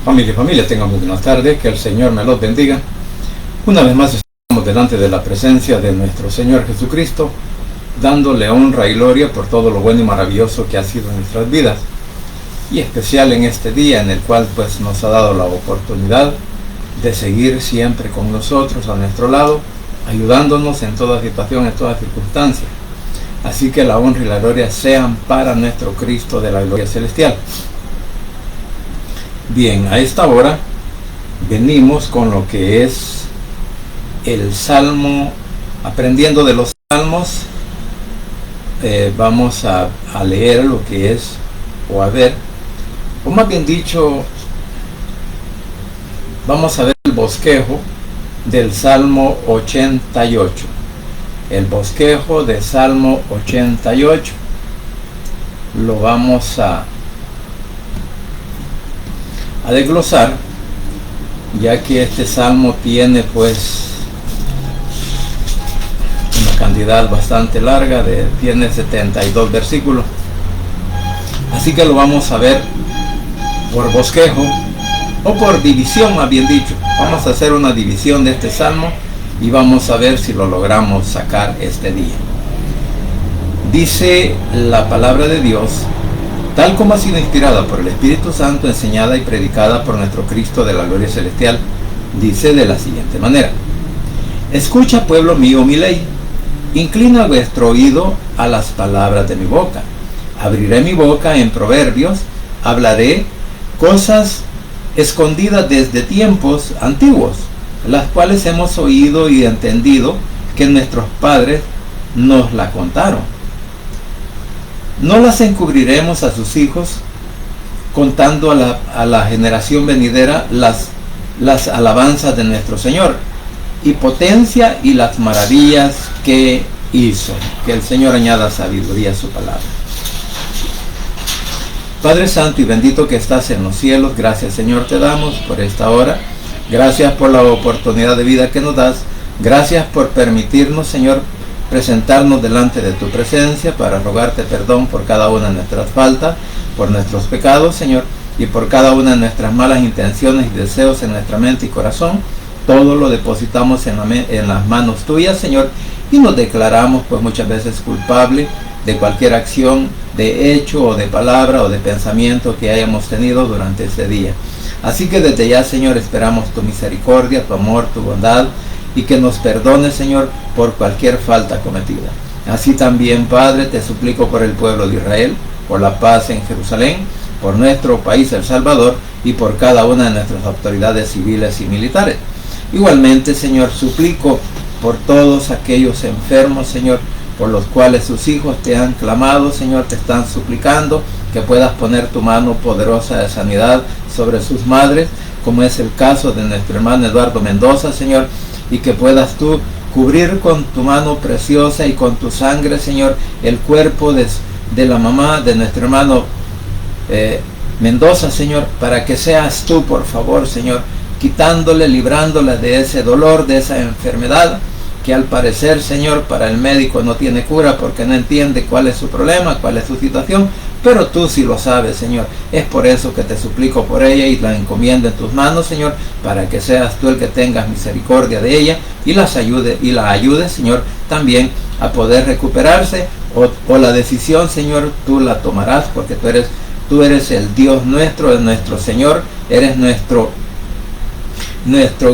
Familia, tengan muy buenas tardes, que el Señor me los bendiga. Una vez más estamos delante de la presencia de nuestro Señor Jesucristo, dándole honra y gloria por todo lo bueno y maravilloso que ha sido en nuestras vidas, y especial en este día en el cual pues nos ha dado la oportunidad de seguir siempre con nosotros, a nuestro lado, ayudándonos en toda situación, en toda circunstancia. Así que la honra y la gloria sean para nuestro Cristo de la gloria celestial. Bien, a esta hora venimos con lo que es el Salmo, aprendiendo de los Salmos. Vamos a leer lo que es, o a ver, o más bien dicho, vamos a ver el bosquejo del Salmo 88. El bosquejo del Salmo 88 lo vamos a desglosar, ya que este salmo tiene pues una cantidad bastante larga, tiene 72 versículos, así que lo vamos a ver por bosquejo o por división, más bien dicho. Vamos a hacer una división de este salmo y vamos a ver si lo logramos sacar este día. Dice la palabra de Dios, tal como ha sido inspirada por el Espíritu Santo, enseñada y predicada por nuestro Cristo de la gloria celestial, dice de la siguiente manera: escucha, pueblo mío, mi ley, inclina vuestro oído a las palabras de mi boca. Abriré mi boca en proverbios, hablaré cosas escondidas desde tiempos antiguos, las cuales hemos oído y entendido que nuestros padres nos la contaron. No las encubriremos a sus hijos, contando a la generación venidera las alabanzas de nuestro Señor, y potencia y las maravillas que hizo. Que el Señor añada sabiduría a su palabra. Padre Santo y bendito que estás en los cielos, gracias Señor te damos por esta hora. Gracias por la oportunidad de vida que nos das. Gracias por permitirnos, Señor, presentarnos delante de tu presencia para rogarte perdón por cada una de nuestras faltas, por nuestros pecados, Señor, y por cada una de nuestras malas intenciones y deseos en nuestra mente y corazón. Todo lo depositamos en las manos tuyas, Señor, y nos declaramos pues muchas veces culpables de cualquier acción, de hecho o de palabra o de pensamiento que hayamos tenido durante este día. Así que desde ya, Señor, esperamos tu misericordia, tu amor, tu bondad, y que nos perdones, Señor, por cualquier falta cometida. Así también, Padre, te suplico por el pueblo de Israel, por la paz en Jerusalén, por nuestro país, El Salvador, y por cada una de nuestras autoridades civiles y militares. Igualmente, Señor, suplico por todos aquellos enfermos, Señor, por los cuales sus hijos te han clamado, Señor, te están suplicando que puedas poner tu mano poderosa de sanidad sobre sus madres, como es el caso de nuestro hermano Eduardo Mendoza, Señor, y que puedas tú cubrir con tu mano preciosa y con tu sangre, Señor, el cuerpo de la mamá de nuestro hermano Mendoza, Señor, para que seas tú, por favor, Señor, quitándole, librándola de ese dolor, de esa enfermedad, que al parecer, Señor, para el médico no tiene cura porque no entiende cuál es su problema, cuál es su situación, pero tú sí lo sabes, Señor. Es por eso que te suplico por ella y la encomiendo en tus manos, Señor, para que seas tú el que tengas misericordia de ella y la ayude, Señor, también a poder recuperarse, o la decisión, Señor, tú la tomarás, porque tú eres el Dios nuestro, nuestro Señor, eres nuestro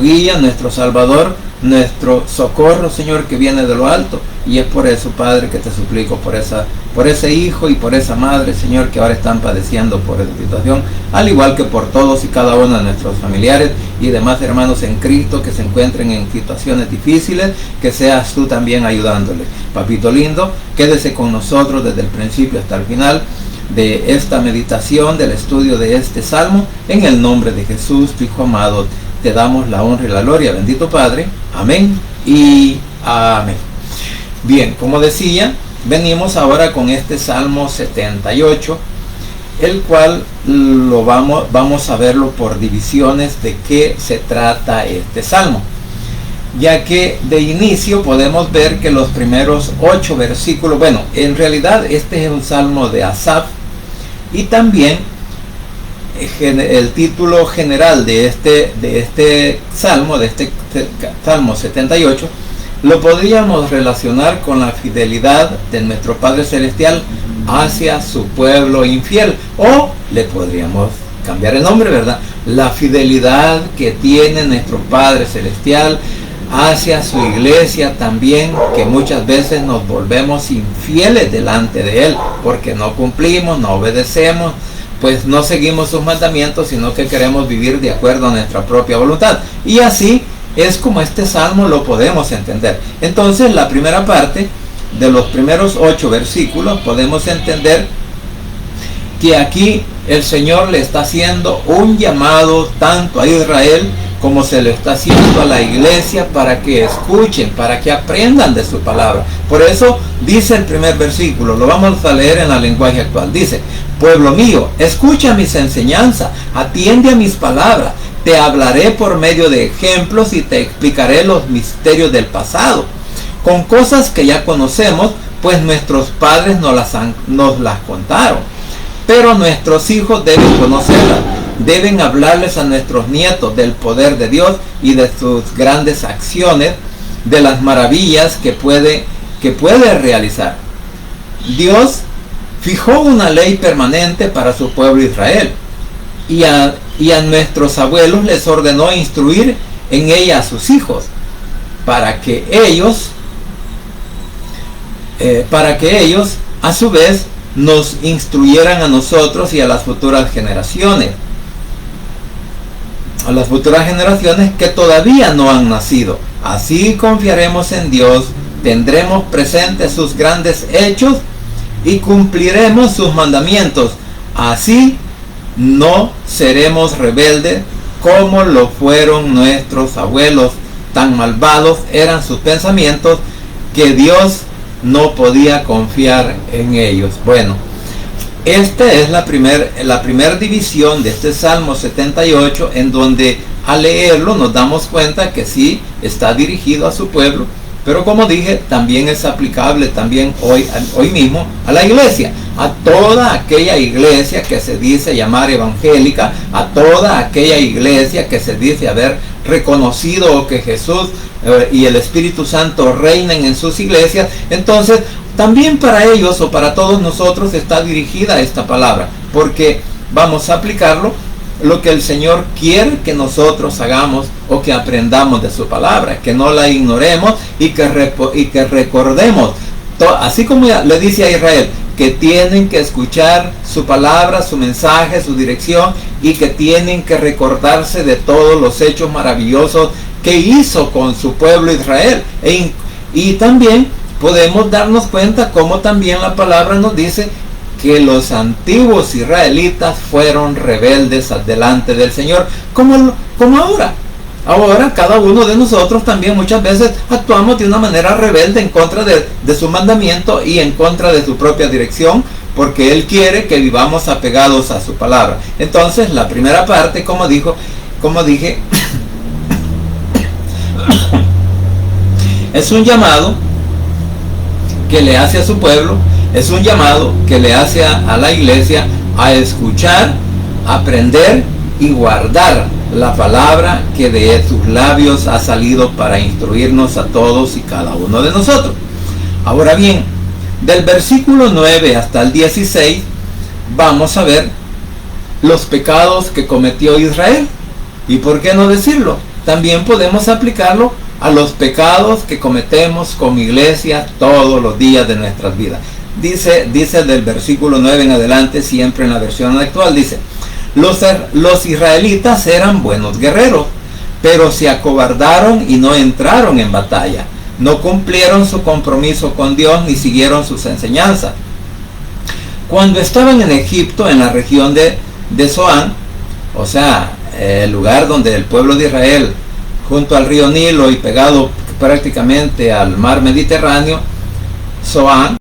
guía, nuestro Salvador, nuestro socorro, Señor, que viene de lo alto. Y es por eso, Padre, que te suplico por ese hijo y por esa madre, Señor, que ahora están padeciendo por esta situación, al igual que por todos y cada uno de nuestros familiares y demás hermanos en Cristo que se encuentren en situaciones difíciles, que seas tú también ayudándole. Papito lindo, quédese con nosotros desde el principio hasta el final de esta meditación, del estudio de este salmo. En el nombre de Jesús, tu Hijo amado, te damos la honra y la gloria, bendito Padre. Amén y amén. Bien, como decía, venimos ahora con este Salmo 78, el cual vamos a verlo por divisiones de qué se trata este Salmo. Ya que de inicio podemos ver que los primeros 8 versículos, en realidad este es un Salmo de Asaf, y también el título general de este Salmo 78, lo podríamos relacionar con la fidelidad de nuestro Padre Celestial hacia su pueblo infiel, o le podríamos cambiar el nombre, ¿verdad? La fidelidad que tiene nuestro Padre Celestial hacia su iglesia también, que muchas veces nos volvemos infieles delante de Él, porque no cumplimos, no obedecemos, pues no seguimos sus mandamientos, sino que queremos vivir de acuerdo a nuestra propia voluntad. Y así es como este salmo lo podemos entender. Entonces, la primera parte de los primeros 8 versículos podemos entender que aquí el Señor le está haciendo un llamado tanto a Israel como se le está haciendo a la iglesia, para que escuchen, para que aprendan de su palabra. Por eso dice el primer versículo, lo vamos a leer en el lenguaje actual. Dice: pueblo mío, escucha mis enseñanzas, atiende a mis palabras, te hablaré por medio de ejemplos y te explicaré los misterios del pasado, con cosas que ya conocemos, pues nuestros padres nos las contaron. Pero nuestros hijos deben conocerlas, deben hablarles a nuestros nietos del poder de Dios y de sus grandes acciones, de las maravillas que puede realizar. Dios fijó una ley permanente para su pueblo Israel, y a nuestros abuelos les ordenó instruir en ella a sus hijos, para que ellos a su vez nos instruyeran a nosotros y a las futuras generaciones. A las futuras generaciones que todavía no han nacido. Así confiaremos en Dios, tendremos presentes sus grandes hechos y cumpliremos sus mandamientos. Así no seremos rebeldes como lo fueron nuestros abuelos. Tan malvados eran sus pensamientos que Dios no podía confiar en ellos. Bueno, esta es la primer división de este Salmo 78, en donde al leerlo nos damos cuenta que sí está dirigido a su pueblo, pero como dije, también es aplicable también hoy mismo a la iglesia, a toda aquella iglesia que se dice llamar evangélica, a toda aquella iglesia que se dice haber reconocido que Jesús y el Espíritu Santo reinan en sus iglesias. Entonces también para ellos, o para todos nosotros, está dirigida esta palabra, porque vamos a aplicarlo lo que el Señor quiere que nosotros hagamos o que aprendamos de su palabra, que no la ignoremos y que recordemos, así como le dice a Israel, que tienen que escuchar su palabra, su mensaje, su dirección, y que tienen que recordarse de todos los hechos maravillosos que hizo con su pueblo Israel. Y también podemos darnos cuenta cómo también la palabra nos dice que los antiguos israelitas fueron rebeldes delante del Señor, como ahora. Ahora cada uno de nosotros también muchas veces actuamos de una manera rebelde en contra de su mandamiento y en contra de su propia dirección, porque Él quiere que vivamos apegados a su palabra. Entonces, la primera parte, como dije, es un llamado que le hace a su pueblo, es un llamado que le hace a la iglesia a escuchar, aprender y guardar la palabra que de sus labios ha salido para instruirnos a todos y cada uno de nosotros. Ahora bien, del versículo 9 hasta el 16 vamos a ver los pecados que cometió Israel. ¿Y por qué no decirlo? También podemos aplicarlo a los pecados que cometemos como iglesia todos los días de nuestras vidas. Dice del versículo 9 en adelante, siempre en la versión actual, dice: los israelitas eran buenos guerreros, pero se acobardaron y no entraron en batalla. No cumplieron su compromiso con Dios ni siguieron sus enseñanzas. Cuando estaban en Egipto, en la región de Zoán, o sea, el lugar donde el pueblo de Israel, junto al río Nilo y pegado prácticamente al mar Mediterráneo, Zoán,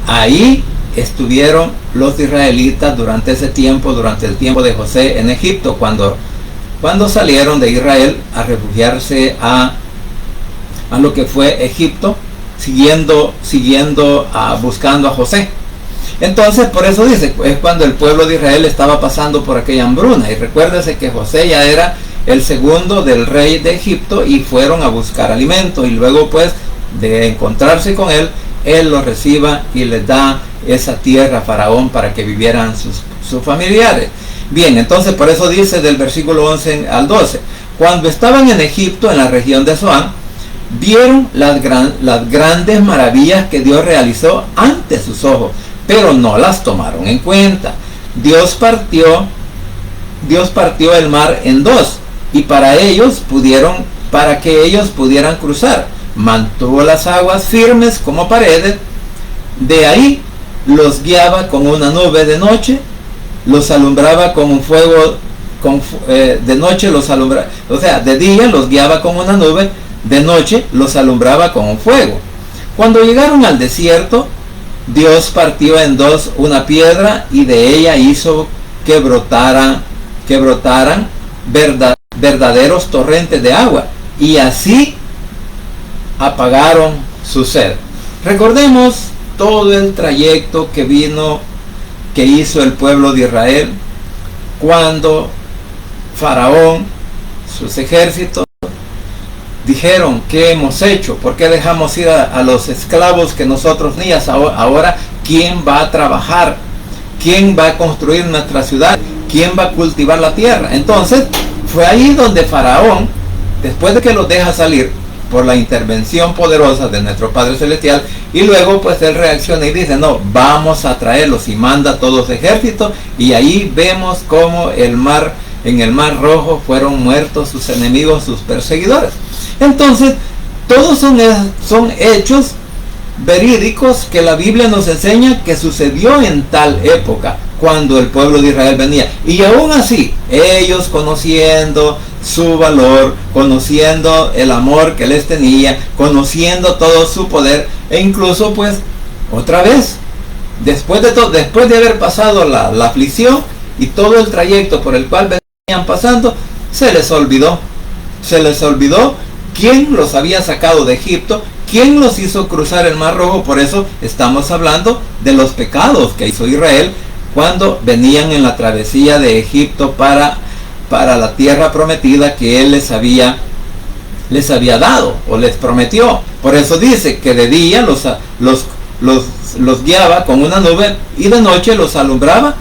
ahí estuvieron los israelitas durante ese tiempo, durante el tiempo de José en Egipto, cuando salieron de Israel a refugiarse a lo que fue Egipto, buscando a José. Entonces, por eso dice, es cuando el pueblo de Israel estaba pasando por aquella hambruna. Y recuérdese que José ya era el segundo del rey de Egipto y fueron a buscar alimento. Y luego, pues, de encontrarse con él, él los reciba y les da esa tierra a Faraón para que vivieran sus familiares. Bien, entonces por eso dice del versículo 11 al 12, cuando estaban en Egipto, en la región de Zoán, vieron las grandes maravillas que Dios realizó ante sus ojos, pero no las tomaron en cuenta. Dios partió el mar en dos, y para que ellos pudieran cruzar, mantuvo las aguas firmes como paredes. De ahí los guiaba con una nube de noche, los alumbraba con un fuego, de noche los alumbraba, o sea, de día los guiaba con una nube, de noche los alumbraba con un fuego. Cuando llegaron al desierto, Dios partió en dos una piedra y de ella hizo que brotaran verdaderos torrentes de agua, y así apagaron su sed. Recordemos todo el trayecto que hizo el pueblo de Israel cuando Faraón, sus ejércitos, dijeron: ¿qué hemos hecho? ¿Por qué dejamos ir a los esclavos que nosotros niñas? Ahora, ¿quién va a trabajar? ¿Quién va a construir nuestra ciudad? ¿Quién va a cultivar la tierra? Entonces, fue ahí donde Faraón, después de que los deja salir por la intervención poderosa de nuestro Padre Celestial, y luego pues él reacciona y dice: no, vamos a traerlos, y manda todos los ejércitos, y ahí vemos cómo en el mar Rojo fueron muertos sus enemigos, sus perseguidores. Entonces, todos son hechos verídicos que la Biblia nos enseña que sucedió en tal época, cuando el pueblo de Israel venía. Y aún así, ellos, conociendo su valor, conociendo el amor que les tenía, conociendo todo su poder, e incluso pues otra vez, después de haber pasado la aflicción y todo el trayecto por el cual venían pasando, se les olvidó quién los había sacado de Egipto, quién los hizo cruzar el mar Rojo. Por eso estamos hablando de los pecados que hizo Israel cuando venían en la travesía de Egipto para la tierra prometida que él les había dado o les prometió. Por eso dice que de día los guiaba con una nube y de noche los alumbraba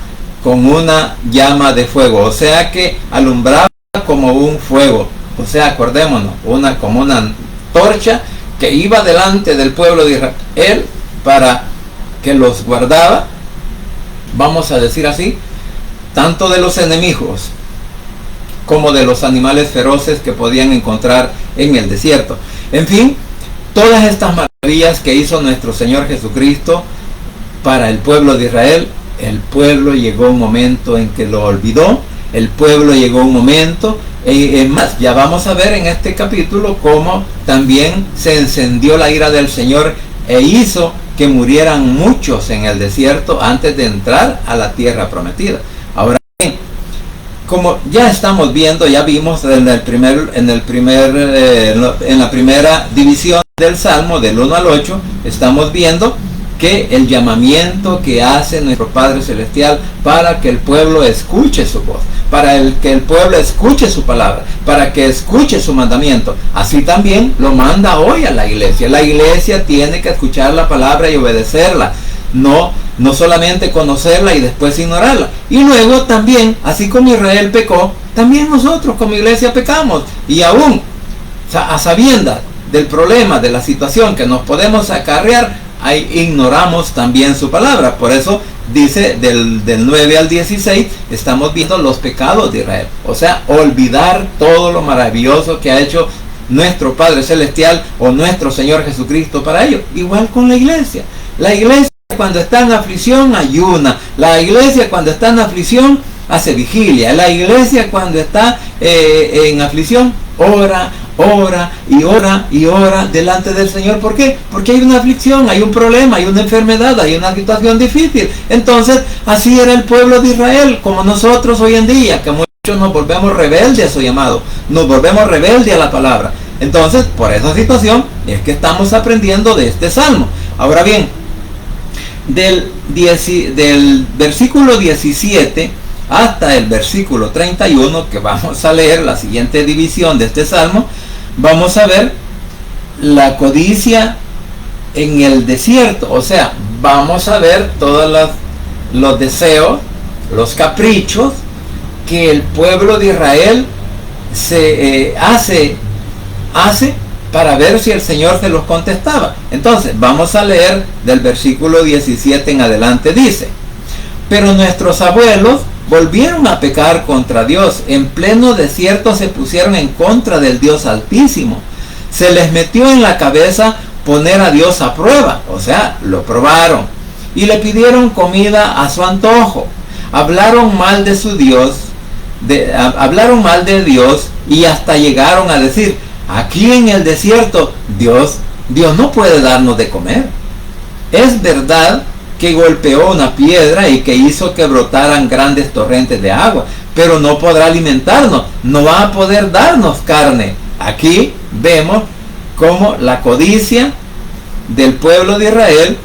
con una llama de fuego. O sea que alumbraba como un fuego. O sea, acordémonos, como una torcha que iba delante del pueblo de Israel para que los guardaba, vamos a decir así, tanto de los enemigos como de los animales feroces que podían encontrar en el desierto. En fin, todas estas maravillas que hizo nuestro Señor Jesucristo para el pueblo de Israel, el pueblo llegó un momento en que lo olvidó. El pueblo llegó un momento, es más, ya vamos a ver en este capítulo cómo también se encendió la ira del Señor e hizo que murieran muchos en el desierto antes de entrar a la tierra prometida. Ahora bien, como ya estamos viendo, ya vimos en la primera división del Salmo, del 1 al 8, estamos viendo que el llamamiento que hace nuestro Padre Celestial para que el pueblo escuche su voz, para que el pueblo escuche su palabra, para que escuche su mandamiento, así también lo manda hoy a la iglesia. La iglesia tiene que escuchar la palabra y obedecerla, no solamente conocerla y después ignorarla. Y luego también, así como Israel pecó, también nosotros como iglesia pecamos, y aún a sabiendas del problema, de la situación que nos podemos acarrear, ahí ignoramos también su palabra. Por eso dice del 9 al 16, estamos viendo los pecados de Israel. O sea, olvidar todo lo maravilloso que ha hecho nuestro Padre Celestial o nuestro Señor Jesucristo para ellos. Igual con la iglesia. La iglesia cuando está en aflicción ayuna. La iglesia cuando está en aflicción hace vigilia. La iglesia cuando está en aflicción ora y ora delante del Señor. ¿Por qué? Porque hay una aflicción, hay un problema, hay una enfermedad, hay una situación difícil. Entonces, así era el pueblo de Israel, como nosotros hoy en día, que muchos nos volvemos rebeldes a su llamado, nos volvemos rebeldes a la palabra. Entonces, por esa situación es que estamos aprendiendo de este salmo. Ahora bien, del versículo 17 hasta el versículo 31, que vamos a leer la siguiente división de este salmo, vamos a ver la codicia en el desierto. O sea, vamos a ver todos los deseos, los caprichos que el pueblo de Israel se hace para ver si el Señor se los contestaba. Entonces, vamos a leer del versículo 17 en adelante. Dice: pero nuestros abuelos volvieron a pecar contra Dios. En pleno desierto se pusieron en contra del Dios Altísimo. Se les metió en la cabeza poner a Dios a prueba. O sea, lo probaron. Y le pidieron comida a su antojo. Hablaron mal de su Dios. Hablaron mal de Dios y hasta llegaron a decir: aquí en el desierto Dios no puede darnos de comer. Es verdad que golpeó una piedra y que hizo que brotaran grandes torrentes de agua, pero no podrá alimentarnos, no va a poder darnos carne. Aquí vemos cómo la codicia del pueblo de Israel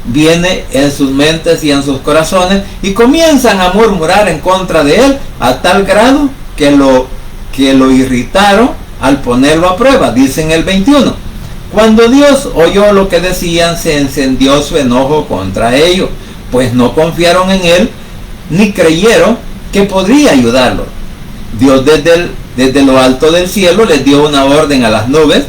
viene en sus mentes y en sus corazones, y comienzan a murmurar en contra de él a tal grado que lo irritaron al ponerlo a prueba. Dice en el 21: cuando Dios oyó lo que decían, se encendió su enojo contra ellos, pues no confiaron en él, ni creyeron que podría ayudarlos. Dios desde lo alto del cielo les dio una orden a las nubes,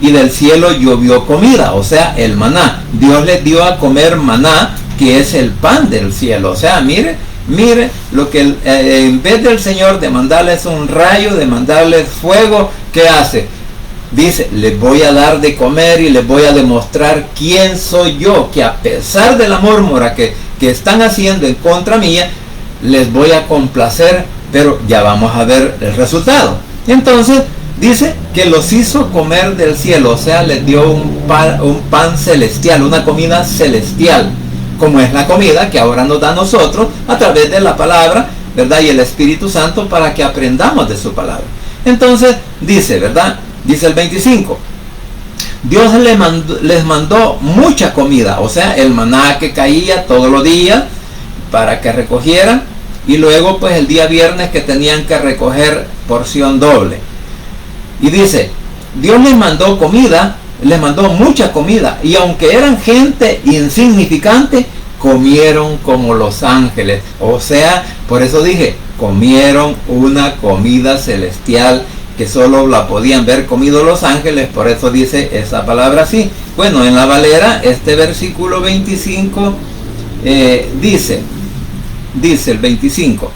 y del cielo llovió comida, o sea, el maná. Dios les dio a comer maná, que es el pan del cielo. O sea, mire lo que en vez del Señor de mandarles un rayo, de mandarles fuego, ¿qué hace? Dice: les voy a dar de comer y les voy a demostrar quién soy yo, que a pesar de la murmura que están haciendo en contra mía, les voy a complacer, pero ya vamos a ver el resultado. Entonces dice que los hizo comer del cielo, o sea, les dio un pan celestial, una comida celestial, como es la comida que ahora nos da a nosotros a través de la palabra, ¿verdad? Y el Espíritu Santo, para que aprendamos de su palabra. Entonces dice, ¿verdad? Dice el 25: Dios les mandó mucha comida, o sea, el maná que caía todos los días para que recogieran, y luego pues el día viernes que tenían que recoger porción doble. Y dice, Dios les mandó comida, les mandó mucha comida, y aunque eran gente insignificante, comieron como los ángeles. O sea, por eso dije, comieron una comida celestial que solo la podían ver comido los ángeles. Por eso dice esa palabra así. Bueno, en la Valera, este versículo 25 dice el 25: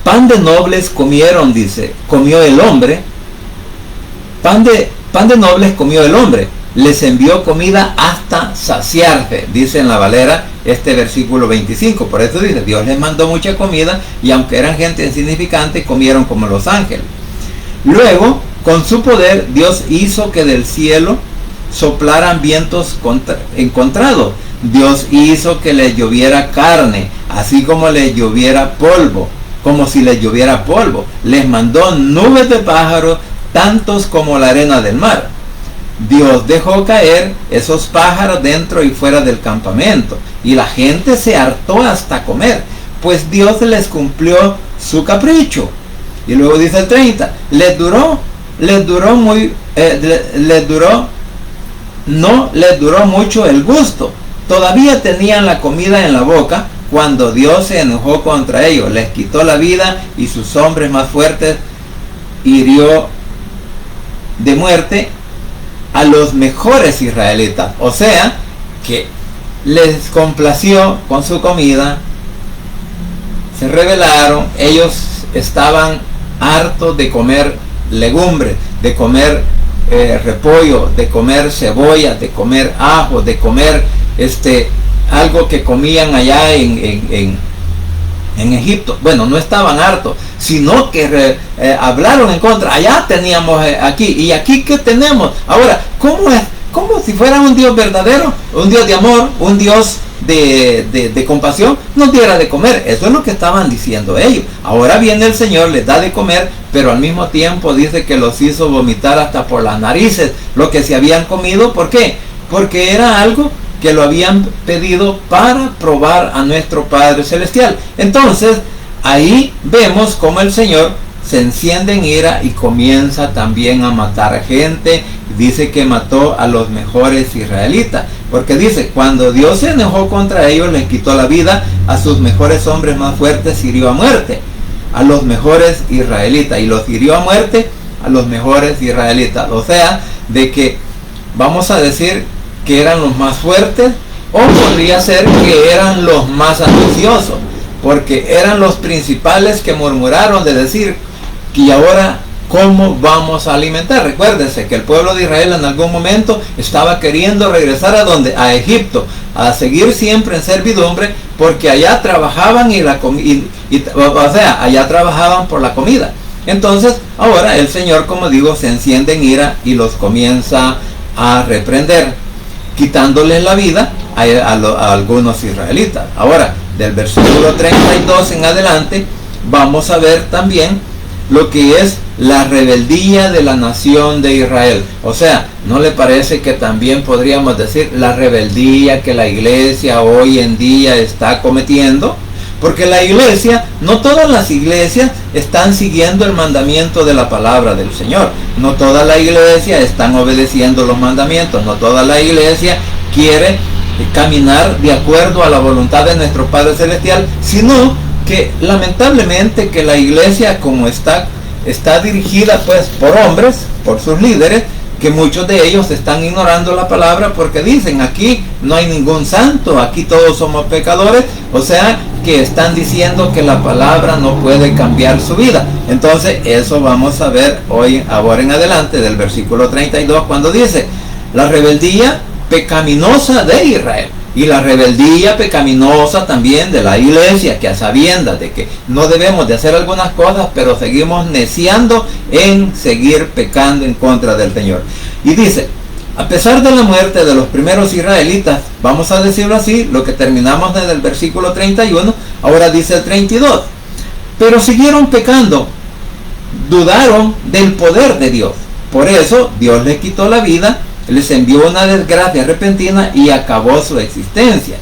pan de nobles comieron, dice, comió el hombre, pan de nobles comió el hombre, les envió comida hasta saciarse, dice en la Valera este versículo 25. Por eso dice, Dios les mandó mucha comida, y aunque eran gente insignificante, comieron como los ángeles. Luego, con su poder, Dios hizo que del cielo soplaran vientos encontrados. Dios hizo que les lloviera carne, así como les lloviera polvo, como si les lloviera polvo. Les mandó nubes de pájaros, tantos como la arena del mar. Dios dejó caer esos pájaros dentro y fuera del campamento, y la gente se hartó hasta comer, pues Dios les cumplió su capricho. Y luego dice el 30, no les duró mucho el gusto. Todavía tenían la comida en la boca cuando Dios se enojó contra ellos, les quitó la vida, y sus hombres más fuertes hirió de muerte a los mejores israelitas. O sea, que les complació con su comida, se rebelaron, ellos estaban hartos de comer legumbres, de comer repollo, de comer cebolla, de comer ajo, de comer algo que comían allá en Egipto. Bueno, no estaban hartos, sino que hablaron en contra. Allá teníamos aquí, y aquí ¿qué tenemos? Ahora, ¿cómo es? Como si fuera un Dios verdadero, un Dios de amor, un Dios de compasión, nos diera de comer. Eso es lo que estaban diciendo ellos. Ahora viene el Señor, les da de comer, pero al mismo tiempo dice que los hizo vomitar hasta por las narices lo que se habían comido. ¿Por qué? Porque era algo que lo habían pedido para probar a nuestro Padre Celestial. Entonces, ahí vemos cómo el Señor se enciende en ira y comienza también a matar gente. Dice que mató a los mejores israelitas, porque dice, cuando Dios se enojó contra ellos, les quitó la vida, a sus mejores hombres más fuertes hirió a muerte, a los mejores israelitas, y los hirió a muerte a los mejores israelitas. O sea, de que vamos a decir que eran los más fuertes, o podría ser que eran los más ambiciosos, porque eran los principales que murmuraron de decir, y ahora ¿cómo vamos a alimentar? Recuérdese que el pueblo de Israel en algún momento estaba queriendo regresar a donde, a Egipto, a seguir siempre en servidumbre, porque allá trabajaban o sea, allá trabajaban por la comida. Entonces, ahora el Señor, como digo, se enciende en ira y los comienza a reprender, quitándoles la vida a algunos israelitas. Ahora, del versículo 32 en adelante, vamos a ver también lo que es la rebeldía de la nación de Israel. O sea, ¿no le parece que también podríamos decir la rebeldía que la iglesia hoy en día está cometiendo? Porque la iglesia, no todas las iglesias están siguiendo el mandamiento de la palabra del Señor. No toda la iglesia están obedeciendo los mandamientos. No toda la iglesia quiere caminar de acuerdo a la voluntad de nuestro Padre Celestial, sino que lamentablemente que la iglesia, como está dirigida pues por hombres, por sus líderes, que muchos de ellos están ignorando la palabra porque dicen, aquí no hay ningún santo, aquí todos somos pecadores. O sea, que están diciendo que la palabra no puede cambiar su vida. Entonces, eso vamos a ver hoy, ahora en adelante, del versículo 32, cuando dice, la rebeldía pecaminosa de Israel. Y la rebeldía pecaminosa también de la iglesia, que a sabiendas de que no debemos de hacer algunas cosas, pero seguimos neciando en seguir pecando en contra del Señor. Y dice, a pesar de la muerte de los primeros israelitas, vamos a decirlo así, lo que terminamos desde el versículo 31, ahora dice el 32, pero siguieron pecando, dudaron del poder de Dios. Por eso Dios les quitó la vida, les envió una desgracia repentina y acabó su existencia.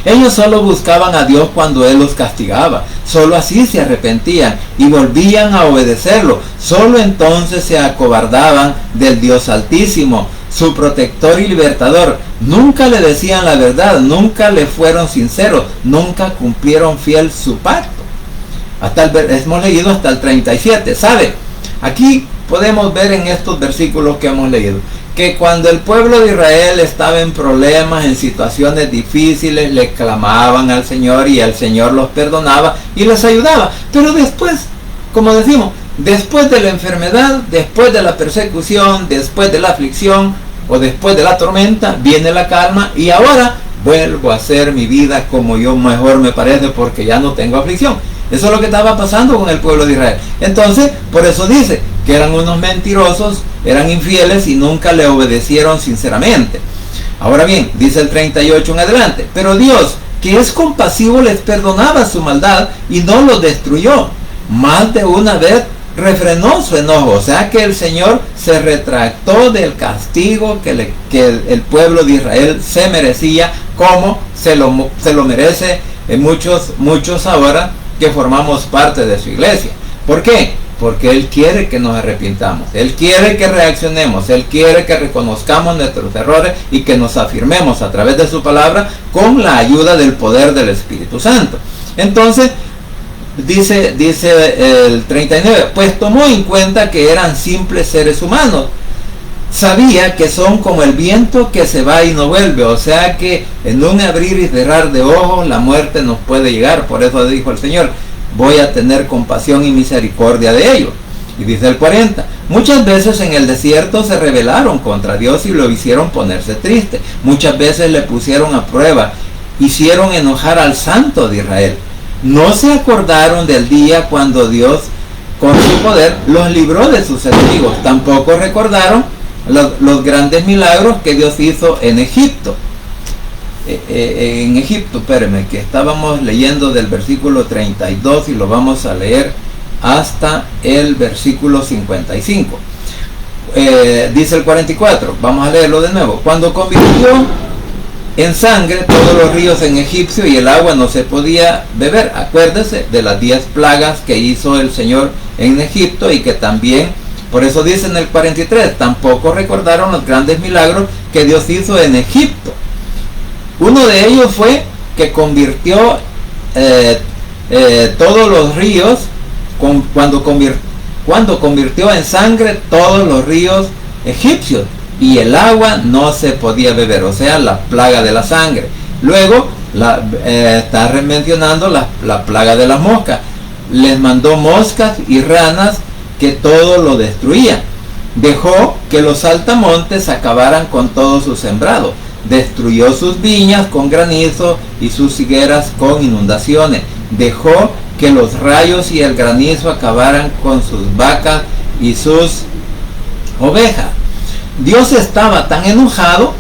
Ellos solo buscaban a Dios cuando Él los castigaba. Solo así se arrepentían y volvían a obedecerlo. Solo entonces se acobardaban del Dios Altísimo, su protector y libertador. Nunca le decían la verdad, nunca le fueron sinceros, nunca cumplieron fiel su pacto. Hemos leído hasta el 37. ¿Sabe? Aquí podemos ver en estos versículos que hemos leído que cuando el pueblo de Israel estaba en problemas, en situaciones difíciles, le clamaban al Señor y el Señor los perdonaba y les ayudaba. Pero después, como decimos, después de la enfermedad, después de la persecución, después de la aflicción o después de la tormenta, viene la calma y ahora vuelvo a hacer mi vida como yo mejor me parece porque ya no tengo aflicción. Eso es lo que estaba pasando con el pueblo de Israel. Entonces, por eso dice que eran unos mentirosos, eran infieles y nunca le obedecieron sinceramente. Ahora bien, dice el 38 en adelante, pero Dios, que es compasivo, les perdonaba su maldad y no los destruyó. Más de una vez refrenó su enojo, o sea que el Señor se retractó del castigo que el pueblo de Israel se merecía, como se lo merece muchos ahora que formamos parte de su iglesia. ¿Por qué? Porque Él quiere que nos arrepintamos, Él quiere que reaccionemos, Él quiere que reconozcamos nuestros errores y que nos afirmemos a través de su palabra con la ayuda del poder del Espíritu Santo. Entonces, dice el 39, pues tomó en cuenta que eran simples seres humanos, sabía que son como el viento que se va y no vuelve, o sea que en un abrir y cerrar de ojos la muerte nos puede llegar. Por eso dijo el Señor, voy a tener compasión y misericordia de ellos. Y dice el 40, muchas veces en el desierto se rebelaron contra Dios y lo hicieron ponerse triste. Muchas veces le pusieron a prueba, hicieron enojar al Santo de Israel. No se acordaron del día cuando Dios con su poder los libró de sus enemigos. Tampoco recordaron los grandes milagros que Dios hizo en Egipto. Espérenme, que estábamos leyendo del versículo 32 y lo vamos a leer hasta el versículo 55. Dice el 44, vamos a leerlo de nuevo. Cuando convirtió en sangre todos los ríos en Egipcio y el agua no se podía beber. Acuérdese de las 10 plagas que hizo el Señor en Egipto y que también, por eso dice en el 43, tampoco recordaron los grandes milagros que Dios hizo en Egipto. Uno de ellos fue que convirtió todos los ríos, cuando convirtió en sangre todos los ríos egipcios y el agua no se podía beber, o sea, la plaga de la sangre. Luego está mencionando la plaga de las moscas. Les mandó moscas y ranas que todo lo destruían. Dejó que los saltamontes acabaran con todo su sembrado. Destruyó sus viñas con granizo y sus higueras con inundaciones. Dejó que los rayos y el granizo acabaran con sus vacas y sus ovejas. Dios estaba tan enojado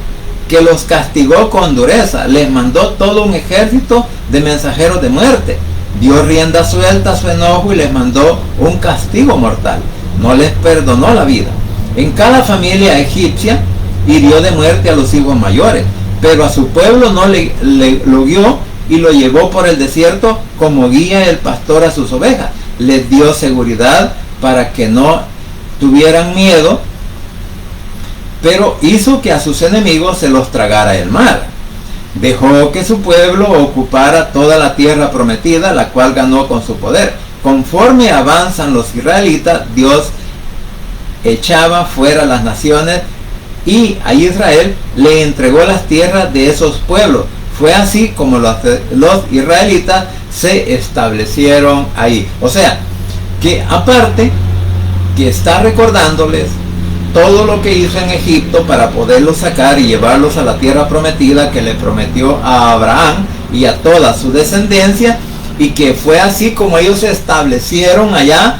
que los castigó con dureza. Les mandó todo un ejército de mensajeros de muerte. Dio rienda suelta a su enojo y les mandó un castigo mortal. No les perdonó la vida. En cada familia egipcia hirió de muerte a los hijos mayores, pero a su pueblo no lo guió y lo llevó por el desierto como guía el pastor a sus ovejas. Les dio seguridad para que no tuvieran miedo, pero hizo que a sus enemigos se los tragara el mar. Dejó que su pueblo ocupara toda la tierra prometida, la cual ganó con su poder. Conforme avanzan los israelitas, Dios echaba fuera las naciones y a Israel le entregó las tierras de esos pueblos. Fue así como los israelitas se establecieron ahí. O sea, que aparte que está recordándoles todo lo que hizo en Egipto para poderlos sacar y llevarlos a la tierra prometida que le prometió a Abraham y a toda su descendencia, y que fue así como ellos se establecieron allá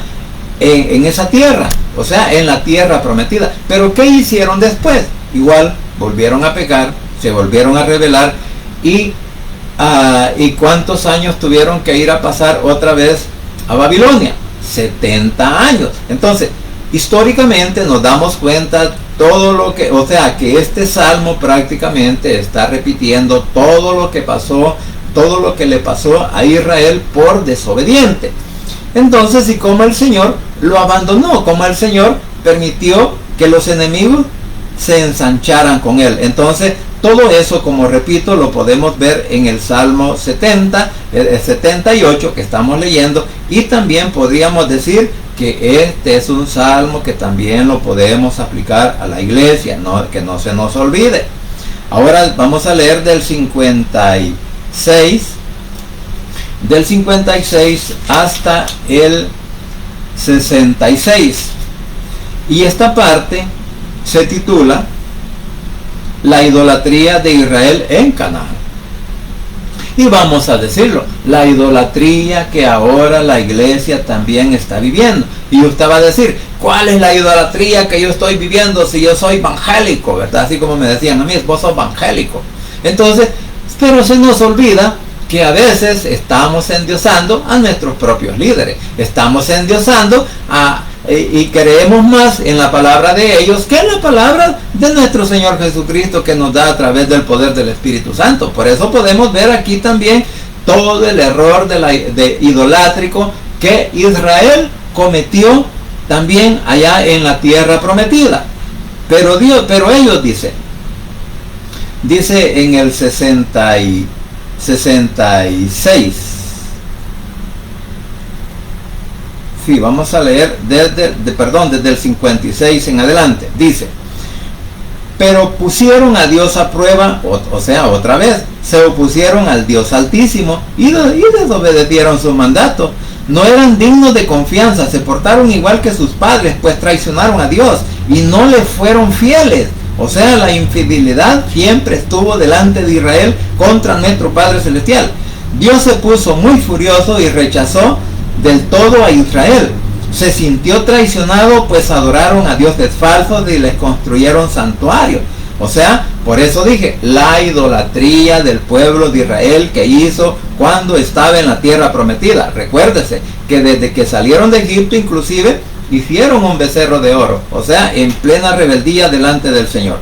en esa tierra, o sea, en la tierra prometida. Pero ¿qué hicieron después? Igual volvieron a pecar, se volvieron a rebelar y ¿cuántos años tuvieron que ir a pasar otra vez a Babilonia? 70 años. Entonces, históricamente nos damos cuenta todo lo que, o sea, que este salmo prácticamente está repitiendo todo lo que pasó, todo lo que le pasó a Israel por desobediente. Entonces, y como el Señor lo abandonó, como el Señor permitió que los enemigos se ensancharan con él. Entonces, todo eso, como repito, lo podemos ver en el Salmo 78 que estamos leyendo, y también podríamos decir que este es un salmo que también lo podemos aplicar a la iglesia, que no se nos olvide. Ahora vamos a leer del 56 hasta el 66, y esta parte se titula La idolatría de Israel en Canaán. Y vamos a decirlo, la idolatría que ahora la iglesia también está viviendo. Y usted va a decir, ¿cuál es la idolatría que yo estoy viviendo si yo soy evangélico? ¿Verdad? Así como me decían a mí, vos sos evangélico. Entonces, pero se nos olvida que a veces estamos endiosando a nuestros propios líderes. Estamos endiosando y creemos más en la palabra de ellos que en la palabra de nuestro Señor Jesucristo, que nos da a través del poder del Espíritu Santo. Por eso podemos ver aquí también todo el error de idolátrico que Israel cometió también allá en la tierra prometida. Pero ellos dice en el 66, sí, vamos a leer desde el 56 en adelante. Dice, pero pusieron a Dios a prueba, o sea, otra vez, se opusieron al Dios Altísimo y desobedecieron su mandato. No eran dignos de confianza, se portaron igual que sus padres, pues traicionaron a Dios y no le fueron fieles. O sea, la infidelidad siempre estuvo delante de Israel contra nuestro Padre Celestial. Dios se puso muy furioso y rechazó del todo a Israel. Se sintió traicionado, pues adoraron a dioses falsos y les construyeron santuarios. O sea, por eso dije, la idolatría del pueblo de Israel que hizo cuando estaba en la tierra prometida. Recuérdese que desde que salieron de Egipto inclusive hicieron un becerro de oro, o sea, en plena rebeldía delante del Señor.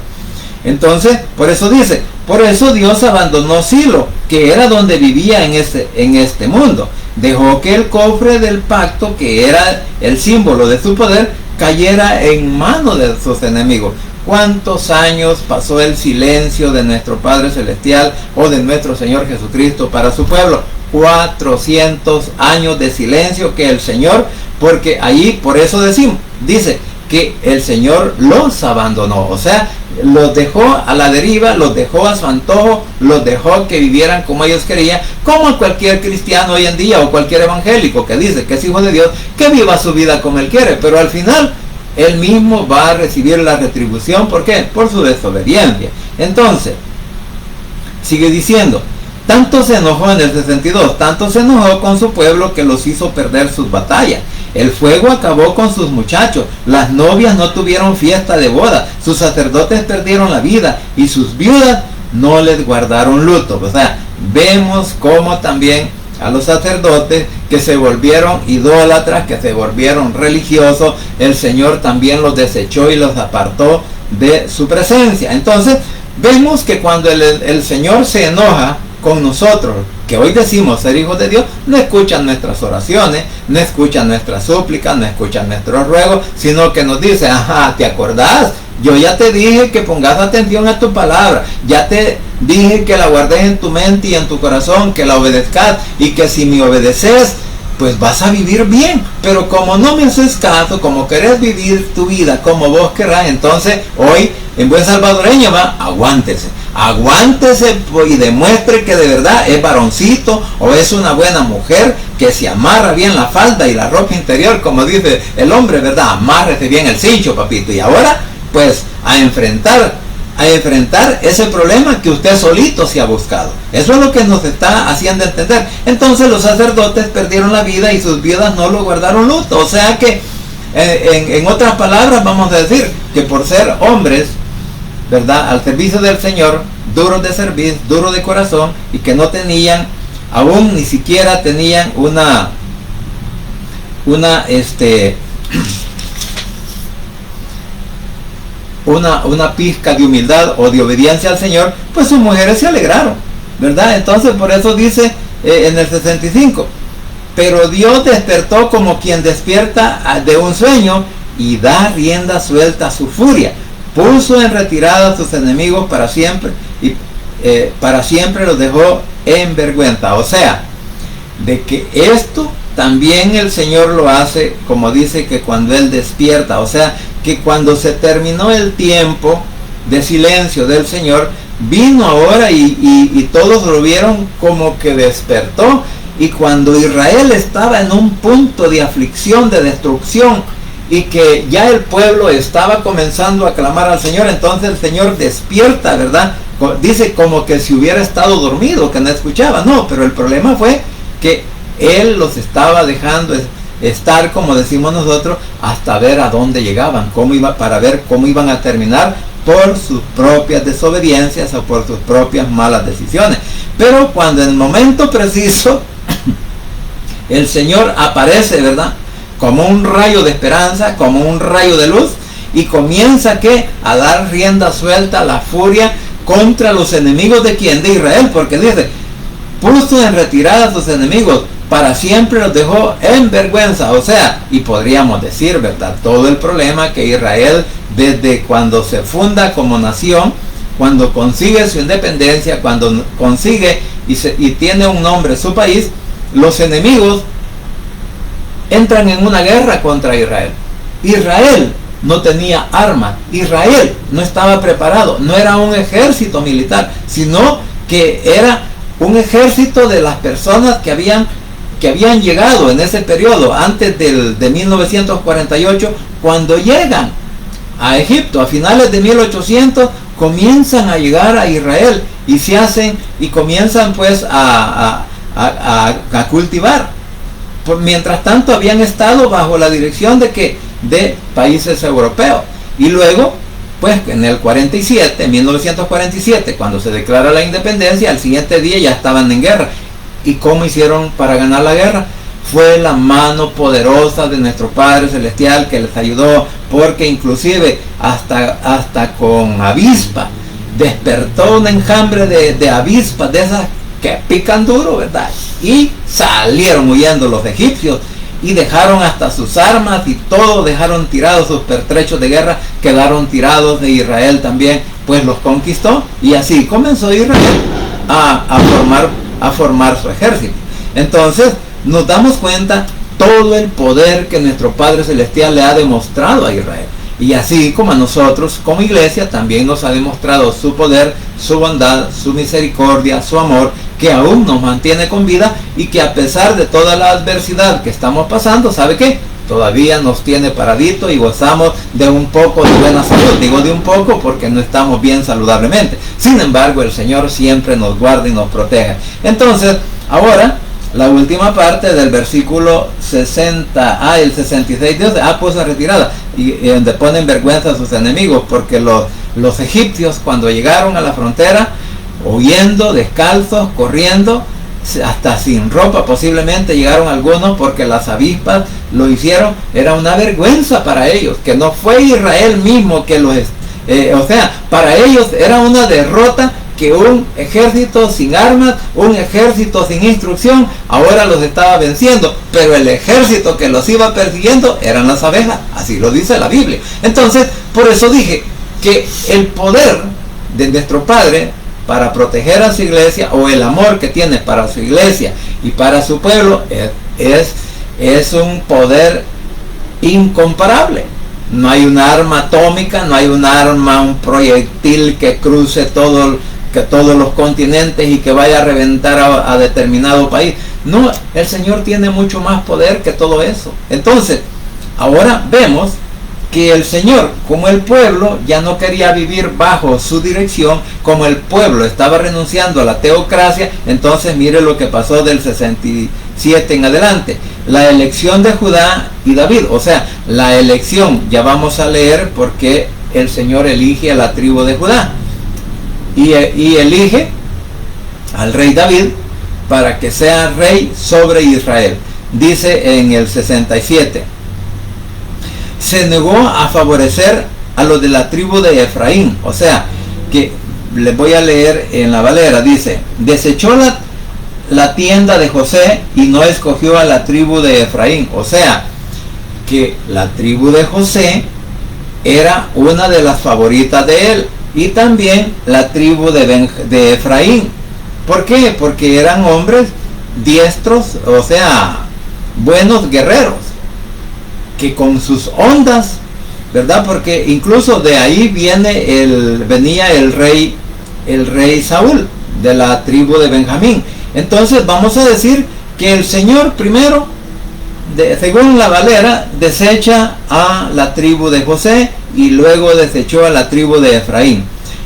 Entonces, por eso dice, Por eso Dios abandonó Silo, que era donde vivía en este mundo. Dejó que el cofre del pacto, que era el símbolo de su poder, cayera en manos de sus enemigos. ¿Cuántos años pasó el silencio de nuestro Padre Celestial o de nuestro Señor Jesucristo para su pueblo? 400 años de silencio que el Señor, porque allí, por eso dice que el Señor los abandonó, o sea, los dejó a la deriva, los dejó a su antojo, los dejó que vivieran como ellos querían, como cualquier cristiano hoy en día o cualquier evangélico que dice que es hijo de Dios, que viva su vida como él quiere, pero al final él mismo va a recibir la retribución. ¿Por qué? Por su desobediencia. Entonces, sigue diciendo, tanto se enojó en el 62, tanto se enojó con su pueblo que los hizo perder sus batallas. El fuego acabó con sus muchachos, las novias no tuvieron fiesta de boda, sus sacerdotes perdieron la vida y sus viudas no les guardaron luto. O sea, vemos cómo también a los sacerdotes que se volvieron idólatras, que se volvieron religiosos, el Señor también los desechó y los apartó de su presencia. Entonces, vemos que cuando el Señor se enoja con nosotros, que hoy decimos ser hijos de Dios, no escuchan nuestras oraciones, no escuchan nuestras súplicas, no escuchan nuestros ruegos, sino que nos dice, ajá, ¿te acordás? Yo ya te dije que pongas atención a tu palabra, ya te dije que la guardes en tu mente y en tu corazón, que la obedezcas, y que si me obedeces, pues vas a vivir bien. Pero como no me haces caso, como querés vivir tu vida como vos querrás, entonces hoy en buen salvadoreño aguántese y demuestre que de verdad es varoncito o es una buena mujer, que se amarra bien la falda y la ropa interior, como dice el hombre, ¿verdad? Amárrese bien el cincho, papito, y ahora pues a enfrentar ese problema que usted solito se ha buscado. Eso es lo que nos está haciendo entender. Entonces los sacerdotes perdieron la vida y sus viudas no lo guardaron luto. O sea que en otras palabras vamos a decir que por ser hombres, ¿verdad?, al servicio del Señor, duros de servir, duros de corazón, y que no tenían, aún ni siquiera tenían una pizca de humildad o de obediencia al Señor, pues sus mujeres se alegraron, ¿verdad? Entonces por eso dice en el 65, pero Dios despertó como quien despierta de un sueño y da rienda suelta a su furia, puso en retirada a sus enemigos para siempre y para siempre los dejó en vergüenza. O sea, de que esto también el Señor lo hace, como dice, que cuando Él despierta, o sea, que cuando se terminó el tiempo de silencio del Señor, vino ahora y todos lo vieron como que despertó. Y cuando Israel estaba en un punto de aflicción, de destrucción, y que ya el pueblo estaba comenzando a clamar al Señor, entonces el Señor despierta, ¿verdad? Dice como que si hubiera estado dormido, que no escuchaba. No, pero el problema fue que Él los estaba dejando estar, como decimos nosotros, hasta ver a dónde llegaban, para ver cómo iban a terminar por sus propias desobediencias o por sus propias malas decisiones. Pero cuando en el momento preciso el Señor aparece, ¿verdad?, como un rayo de esperanza, como un rayo de luz, y comienza a dar rienda suelta a la furia contra los enemigos de ¿quién? De Israel, porque dice, puso en retirada a sus enemigos, para siempre los dejó en vergüenza. O sea, y podríamos decir, ¿verdad?, todo el problema que Israel, desde cuando se funda como nación, cuando consigue su independencia, cuando consigue y tiene un nombre su país, los enemigos entran en una guerra contra Israel. Israel no tenía armas, Israel no estaba preparado, no era un ejército militar, sino que era un ejército de las personas que habían llegado en ese periodo, antes de 1948, cuando llegan a Egipto, a finales de 1800, comienzan a llegar a Israel y comienzan pues a cultivar. Mientras tanto habían estado bajo la dirección de países europeos. Y luego, pues en el 1947, cuando se declara la independencia, al siguiente día ya estaban en guerra. ¿Y cómo hicieron para ganar la guerra? Fue la mano poderosa de nuestro Padre Celestial que les ayudó, porque inclusive hasta con avispa despertó un enjambre de avispas, de esas que pican duro, ¿verdad? Y salieron huyendo los egipcios y dejaron hasta sus armas y todo, dejaron tirados sus pertrechos de guerra, quedaron tirados de Israel también, pues los conquistó, y así comenzó Israel a formar su ejército. Entonces nos damos cuenta todo el poder que nuestro Padre Celestial le ha demostrado a Israel. Y así como a nosotros, como iglesia, también nos ha demostrado su poder, su bondad, su misericordia, su amor, que aún nos mantiene con vida y que a pesar de toda la adversidad que estamos pasando, ¿sabe qué? Todavía nos tiene paradito y gozamos de un poco de buena salud. Digo de un poco porque no estamos bien saludablemente. Sin embargo, el Señor siempre nos guarda y nos protege. Entonces, ahora, la última parte del versículo 60, el 66, Dios puso retirada, y donde ponen vergüenza a sus enemigos, porque los egipcios cuando llegaron a la frontera, huyendo, descalzos, corriendo, hasta sin ropa posiblemente llegaron algunos, porque las avispas lo hicieron, era una vergüenza para ellos, que no fue Israel mismo que los, para ellos era una derrota, que un ejército sin armas, un ejército sin instrucción, ahora los estaba venciendo, pero el ejército que los iba persiguiendo eran las abejas, así lo dice la Biblia. Entonces, por eso dije que el poder de nuestro Padre para proteger a su iglesia, o el amor que tiene para su iglesia y para su pueblo, es un poder incomparable. No hay una arma atómica, no hay un arma, un proyectil que cruce todos los continentes y que vaya a reventar a determinado país. No, el Señor tiene mucho más poder que todo eso. Entonces, ahora vemos que el Señor, como el pueblo ya no quería vivir bajo su dirección, como el pueblo estaba renunciando a la teocracia, entonces mire lo que pasó del 67 en adelante. La elección de Judá y David, o sea, la elección, ya vamos a leer porque el Señor elige a la tribu de Judá. Y elige al rey David para que sea rey sobre Israel. Dice en el 67, se negó a favorecer a los de la tribu de Efraín, o sea, que les voy a leer en la Valera, dice, desechó la tienda de José y no escogió a la tribu de Efraín, o sea, que la tribu de José era una de las favoritas de él, y también la tribu de Efraín. ¿Por qué? Porque eran hombres diestros, o sea, buenos guerreros, que con sus ondas, ¿verdad? Porque incluso de ahí venía el rey Saúl, de la tribu de Benjamín. Entonces vamos a decir que el Señor primero, según la Valera, desecha a la tribu de José y luego desechó a la tribu de Efraín.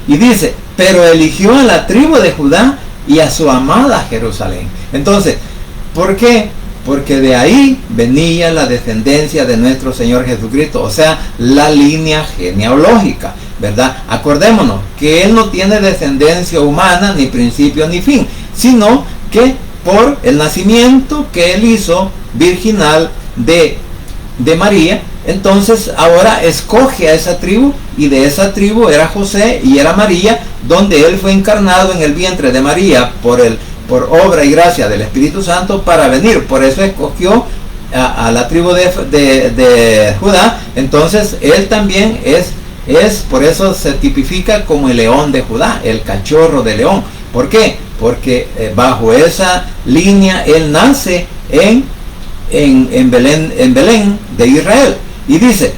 Y dice, pero eligió a la tribu de Judá y a su amada Jerusalén. Entonces, ¿por qué? Porque de ahí venía la descendencia de nuestro Señor Jesucristo, o sea, la línea genealógica, ¿verdad? Acordémonos que Él no tiene descendencia humana, ni principio ni fin, sino que por el nacimiento que Él hizo virginal de María, entonces ahora escoge a esa tribu, y de esa tribu era José y era María, donde Él fue encarnado en el vientre de María por obra y gracia del Espíritu Santo para venir. Por eso escogió a la tribu de Judá. Entonces Él también por eso se tipifica como el león de Judá, el cachorro de león. ¿Por qué? Porque bajo esa línea Él nace en Belén de Israel. Y dice,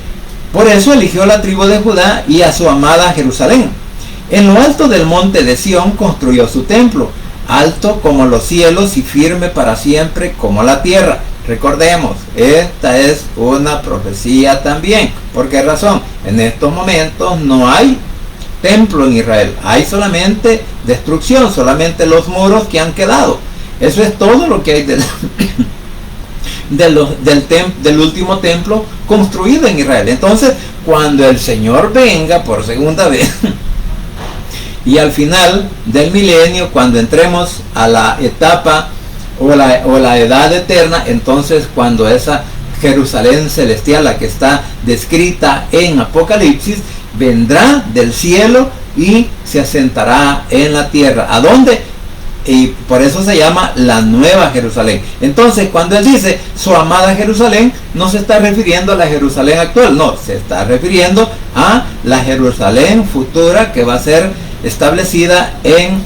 por eso eligió la tribu de Judá y a su amada Jerusalén. En lo alto del monte de Sión construyó su templo, alto como los cielos y firme para siempre como la tierra. Recordemos, esta es una profecía también. ¿Por qué razón? En estos momentos no hay templo en Israel, hay solamente destrucción, solamente los muros que han quedado. Eso es todo lo que hay del último templo construido en Israel. Entonces, cuando el Señor venga por segunda vez y al final del milenio, cuando entremos a la etapa o la edad eterna, entonces cuando esa Jerusalén celestial, la que está descrita en Apocalipsis, vendrá del cielo y se asentará en la tierra. ¿A dónde? Y por eso se llama la Nueva Jerusalén. Entonces, cuando él dice su amada Jerusalén, no se está refiriendo a la Jerusalén actual, no, se está refiriendo a la Jerusalén futura que va a ser establecida en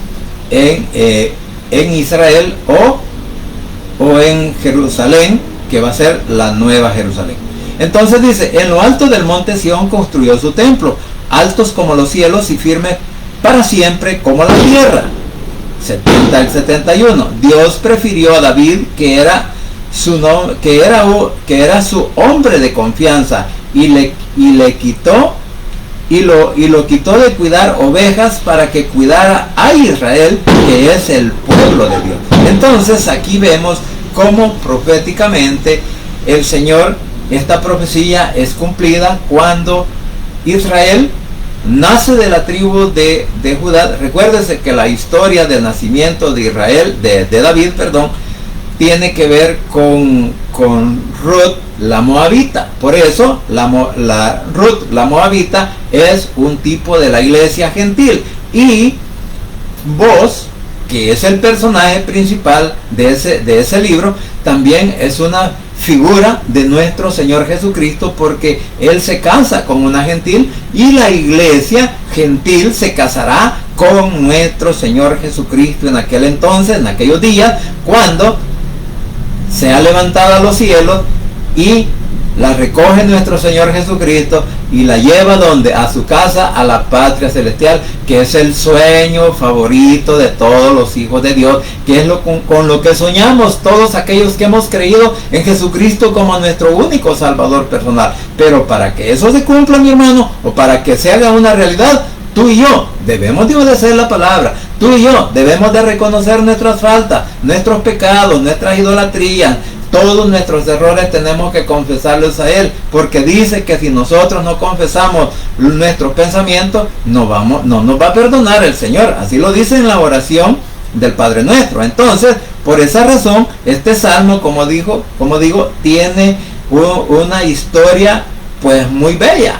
Israel o en Jerusalén, que va a ser la Nueva Jerusalén. Entonces dice, en lo alto del monte Sión construyó su templo, altos como los cielos y firmes para siempre como la tierra. 70 al 71. Dios prefirió a David, que era su hombre de confianza, y le quitó y lo quitó de cuidar ovejas para que cuidara a Israel, que es el pueblo de Dios. Entonces aquí vemos cómo proféticamente el Señor, esta profecía es cumplida cuando Israel nace de la tribu de Judá. Recuérdese que la historia del nacimiento de Israel, de David, tiene que ver con Ruth la Moabita. Por eso Ruth la Moabita es un tipo de la iglesia gentil. Y Boaz, que es el personaje principal de ese libro, también es una figura de nuestro Señor Jesucristo, porque Él se casa con una gentil y la iglesia gentil se casará con nuestro Señor Jesucristo en aquel entonces, en aquellos días, cuando sea levantada a los cielos y la recoge nuestro Señor Jesucristo y la lleva ¿dónde? A su casa, a la patria celestial, que es el sueño favorito de todos los hijos de Dios, que es con lo que soñamos todos aquellos que hemos creído en Jesucristo como nuestro único Salvador personal. Pero para que eso se cumpla, mi hermano, o para que se haga una realidad, tú y yo debemos de obedecer la palabra. Tú y yo debemos de reconocer nuestras faltas, nuestros pecados, nuestras idolatrías. Todos nuestros errores tenemos que confesarlos a Él, porque dice que si nosotros no confesamos nuestros pensamientos, no nos va a perdonar el Señor. Así lo dice en la oración del Padre Nuestro. Entonces, por esa razón, este salmo, como digo, tiene una historia pues muy bella.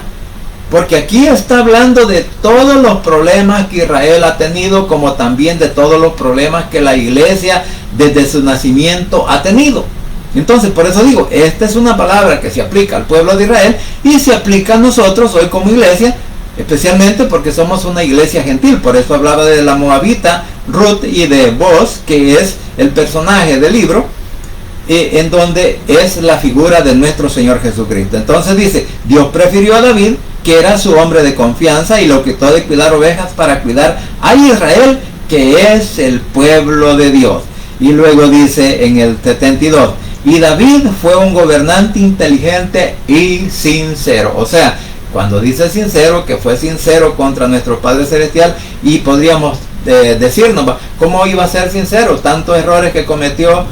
Porque aquí está hablando de todos los problemas que Israel ha tenido, como también de todos los problemas que la iglesia desde su nacimiento ha tenido. Entonces, por eso digo, esta es una palabra que se aplica al pueblo de Israel y se aplica a nosotros hoy como iglesia, especialmente porque somos una iglesia gentil. Por eso hablaba de la Moabita, Ruth, y de Boaz, que es el personaje del libro, en donde es la figura de nuestro Señor Jesucristo. Entonces dice, Dios prefirió a David, que era su hombre de confianza, y lo quitó de cuidar ovejas para cuidar a Israel, que es el pueblo de Dios. Y luego dice en el 72, y David fue un gobernante inteligente y sincero. O sea, cuando dice sincero, que fue sincero contra nuestro Padre Celestial, y podríamos decirnos, ¿cómo iba a ser sincero? Tantos errores que cometió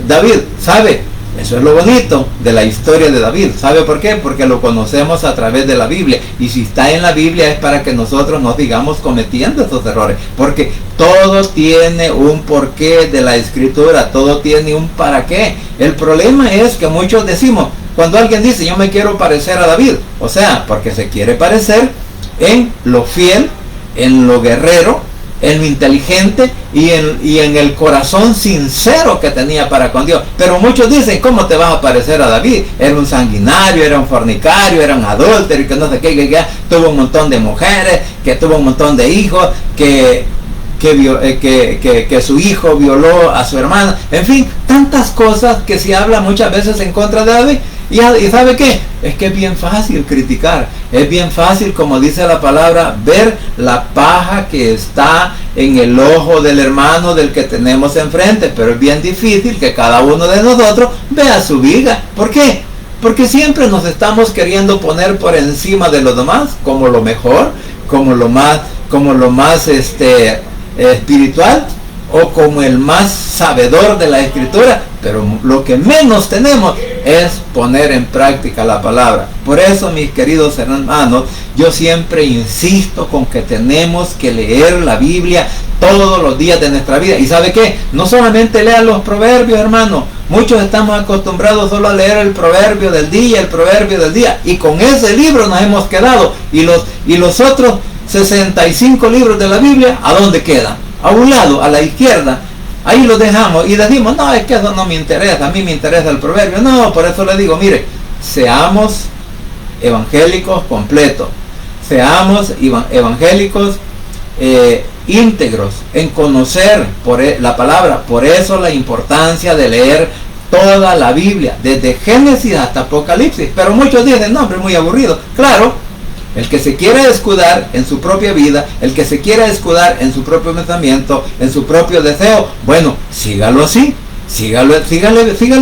David, ¿sabe? Eso es lo bonito de la historia de David. ¿Sabe por qué? Porque lo conocemos a través de la Biblia. Y si está en la Biblia es para que nosotros no sigamos cometiendo estos errores. Porque todo tiene un porqué de la Escritura. Todo tiene un para qué. El problema es que muchos decimos, cuando alguien dice, yo me quiero parecer a David. O sea, porque se quiere parecer en lo fiel, en lo guerrero, en lo inteligente y en el corazón sincero que tenía para con Dios. Pero muchos dicen, ¿cómo te vas a parecer a David? Era un sanguinario, era un fornicario, era un adúltero, y que no sé qué, que tuvo un montón de mujeres, que tuvo un montón de hijos, que su hijo violó a su hermana. En fin, tantas cosas que se habla muchas veces en contra de David. Y ¿sabe qué? Es que es bien fácil criticar, es bien fácil, como dice la palabra, ver la paja que está en el ojo del hermano del que tenemos enfrente, pero es bien difícil que cada uno de nosotros vea su viga. ¿Por qué? Porque siempre nos estamos queriendo poner por encima de los demás, como lo mejor, como lo más espiritual, o como el más sabedor de la Escritura, pero lo que menos tenemos es poner en práctica la palabra. Por eso, mis queridos hermanos, yo siempre insisto con que tenemos que leer la Biblia todos los días de nuestra vida. ¿Y sabe qué? No solamente lean los proverbios, hermano. Muchos estamos acostumbrados solo a leer el proverbio del día, y con ese libro nos hemos quedado. Y los otros 65 libros de la Biblia, ¿a dónde quedan? A un lado, a la izquierda. Ahí lo dejamos y decimos, no, es que eso no me interesa, a mí me interesa el proverbio. No, por eso le digo, mire, seamos evangélicos completos, seamos evangélicos íntegros en conocer la palabra. Por eso la importancia de leer toda la Biblia, desde Génesis hasta Apocalipsis. Pero muchos dicen, no, hombre, muy aburrido. Claro, el que se quiera escudar en su propia vida, el que se quiera escudar en su propio pensamiento, en su propio deseo, bueno, sígalo así, sígalo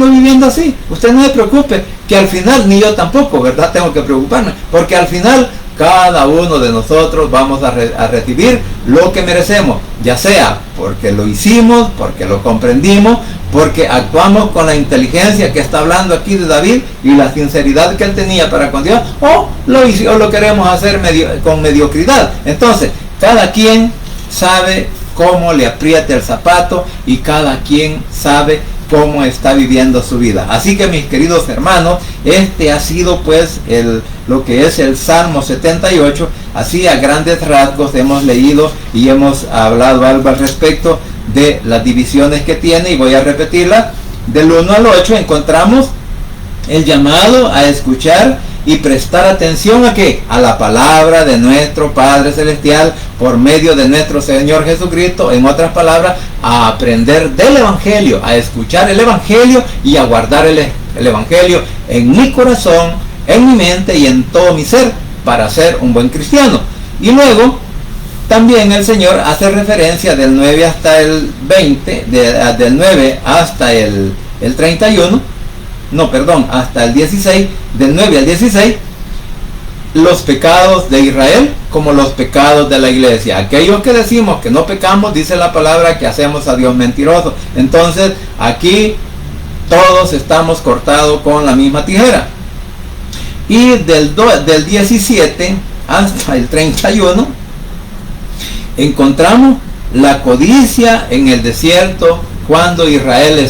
viviendo así. Usted no se preocupe, que al final, ni yo tampoco, ¿verdad? Tengo que preocuparme, porque al final cada uno de nosotros vamos a recibir lo que merecemos, ya sea porque lo hicimos, porque lo comprendimos, porque actuamos con la inteligencia que está hablando aquí de David y la sinceridad que él tenía para con Dios, o lo queremos hacer con mediocridad. Entonces, cada quien sabe cómo le aprieta el zapato y cada quien sabe cómo está viviendo su vida. Así que, mis queridos hermanos, este ha sido pues lo que es el Salmo 78. Así a grandes rasgos hemos leído y hemos hablado algo al respecto de las divisiones que tiene, y voy a repetirla. Del 1 al 8 encontramos el llamado a escuchar y prestar atención a ¿qué? A la palabra de nuestro Padre Celestial por medio de nuestro Señor Jesucristo. En otras palabras, a aprender del Evangelio, a escuchar el Evangelio y a guardar el Evangelio en mi corazón, en mi mente y en todo mi ser para ser un buen cristiano. Y luego también el Señor hace referencia del 9 hasta el 20, del 9 hasta el 31, no, perdón, hasta el 16, del 9 al 16, los pecados de Israel como los pecados de la iglesia. Aquellos que decimos que no pecamos, dice la palabra que hacemos a Dios mentiroso. Entonces, aquí todos estamos cortados con la misma tijera. Y del 17 hasta el 31, encontramos la codicia en el desierto, cuando Israel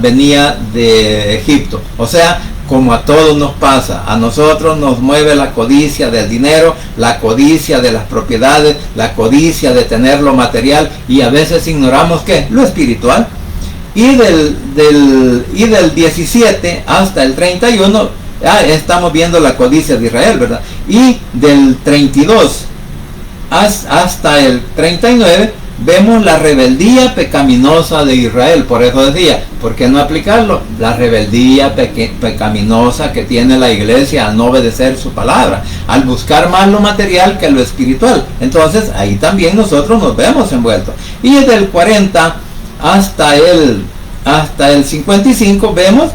venía de Egipto. O sea, como a todos nos pasa, a nosotros nos mueve la codicia del dinero, la codicia de las propiedades, la codicia de tener lo material, y a veces ignoramos ¿qué? Lo espiritual. Y del 17 hasta el 31 estamos viendo la codicia de Israel, ¿verdad? Y del 32 hasta el 39 vemos la rebeldía pecaminosa de Israel. Por eso decía, ¿por qué no aplicarlo? La rebeldía pecaminosa que tiene la iglesia al no obedecer su palabra, al buscar más lo material que lo espiritual. Entonces ahí también nosotros nos vemos envueltos. Y desde el 40 hasta el 55 vemos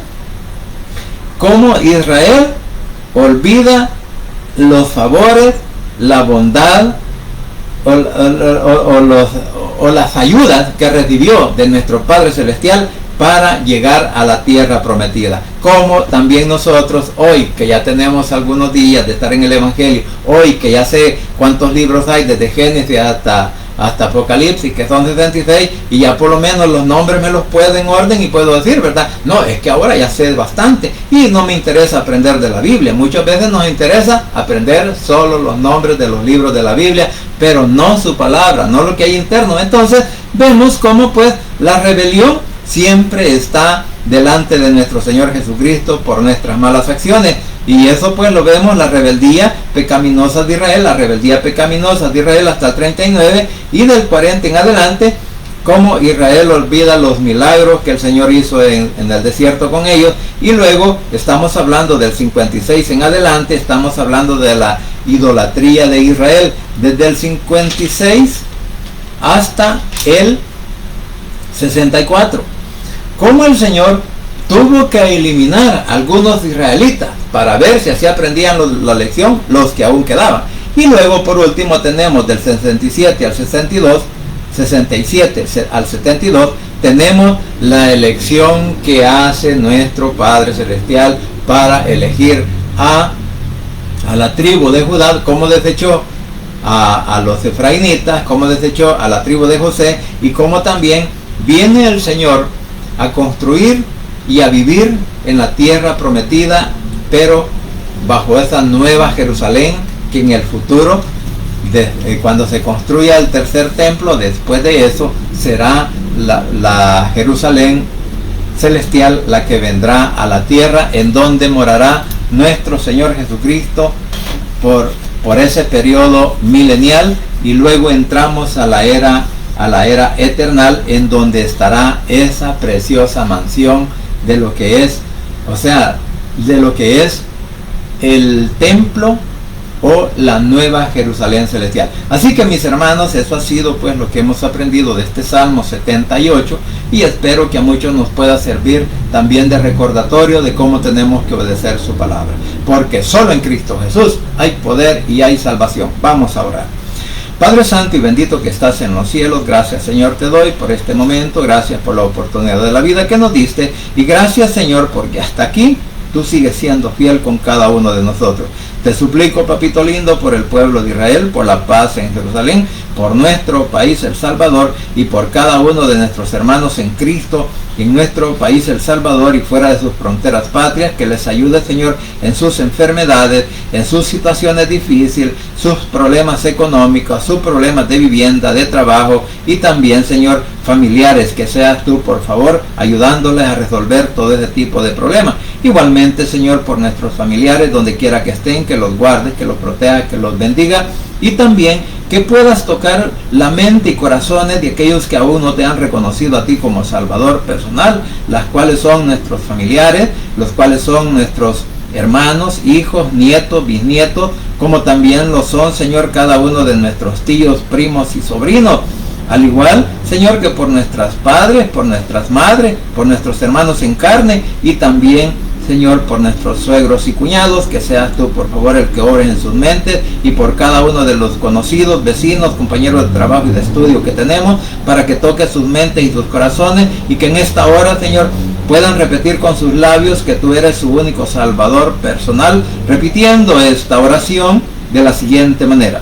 cómo Israel olvida los favores, la bondad o las ayudas que recibió de nuestro Padre Celestial para llegar a la tierra prometida. Como también nosotros hoy, que ya tenemos algunos días de estar en el Evangelio, hoy que ya sé cuántos libros hay desde Génesis hasta Apocalipsis, que son 76, y ya por lo menos los nombres me los puedo en orden y puedo decir, ¿verdad? No, es que ahora ya sé bastante y no me interesa aprender de la Biblia. Muchas veces nos interesa aprender solo los nombres de los libros de la Biblia, pero no su palabra, no lo que hay interno. Entonces vemos cómo pues la rebelión siempre está delante de nuestro Señor Jesucristo por nuestras malas acciones. Y eso pues lo vemos, la rebeldía pecaminosa de Israel, hasta el 39, y del 40 en adelante, como Israel olvida los milagros que el Señor hizo en el desierto con ellos. Y luego estamos hablando del 56 en adelante, estamos hablando de la idolatría de Israel, desde el 56 hasta el 64. Como el Señor tuvo que eliminar a algunos israelitas para ver si así aprendían la lección los que aún quedaban. Y luego por último tenemos del 67 al 62, 67 al 72, tenemos la elección que hace nuestro Padre Celestial para elegir a la tribu de Judá, como desechó a los efraínitas, como desechó a la tribu de José, y como también viene el Señor a construir y a vivir en la tierra prometida, pero bajo esa nueva Jerusalén que en el futuro cuando se construya el tercer templo, después de eso será la Jerusalén celestial la que vendrá a la tierra, en donde morará nuestro Señor Jesucristo por ese periodo milenial, y luego entramos a la era eternal, en donde estará esa preciosa mansión de lo que es, el templo o la nueva Jerusalén celestial. Así que, mis hermanos, eso ha sido pues lo que hemos aprendido de este Salmo 78, y espero que a muchos nos pueda servir también de recordatorio de cómo tenemos que obedecer su palabra, porque solo en Cristo Jesús hay poder y hay salvación. Vamos a orar. Padre santo y bendito que estás en los cielos, gracias, Señor, te doy por este momento, gracias por la oportunidad de la vida que nos diste, y gracias, Señor, porque hasta aquí tú sigues siendo fiel con cada uno de nosotros. Te suplico, papito lindo, por el pueblo de Israel, por la paz en Jerusalén, por nuestro país, El Salvador, y por cada uno de nuestros hermanos en Cristo, en nuestro país, El Salvador, y fuera de sus fronteras patrias, que les ayude, Señor, en sus enfermedades, en sus situaciones difíciles, sus problemas económicos, sus problemas de vivienda, de trabajo, y también, Señor, familiares, que seas tú, por favor, ayudándoles a resolver todo ese tipo de problemas. Igualmente, Señor, por nuestros familiares, donde quiera que estén, que los guardes, que los proteja, que los bendiga, y también que puedas tocar la mente y corazones de aquellos que aún no te han reconocido a ti como Salvador personal, las cuales son nuestros familiares, los cuales son nuestros hermanos, hijos, nietos, bisnietos, como también lo son, Señor, cada uno de nuestros tíos, primos y sobrinos. Al igual, Señor, que por nuestras padres, por nuestras madres, por nuestros hermanos en carne, y también, Señor, por nuestros suegros y cuñados, que seas tú, por favor, el que obre en sus mentes, y por cada uno de los conocidos, vecinos, compañeros de trabajo y de estudio que tenemos, para que toque sus mentes y sus corazones, y que en esta hora, Señor, puedan repetir con sus labios que tú eres su único Salvador personal, repitiendo esta oración de la siguiente manera: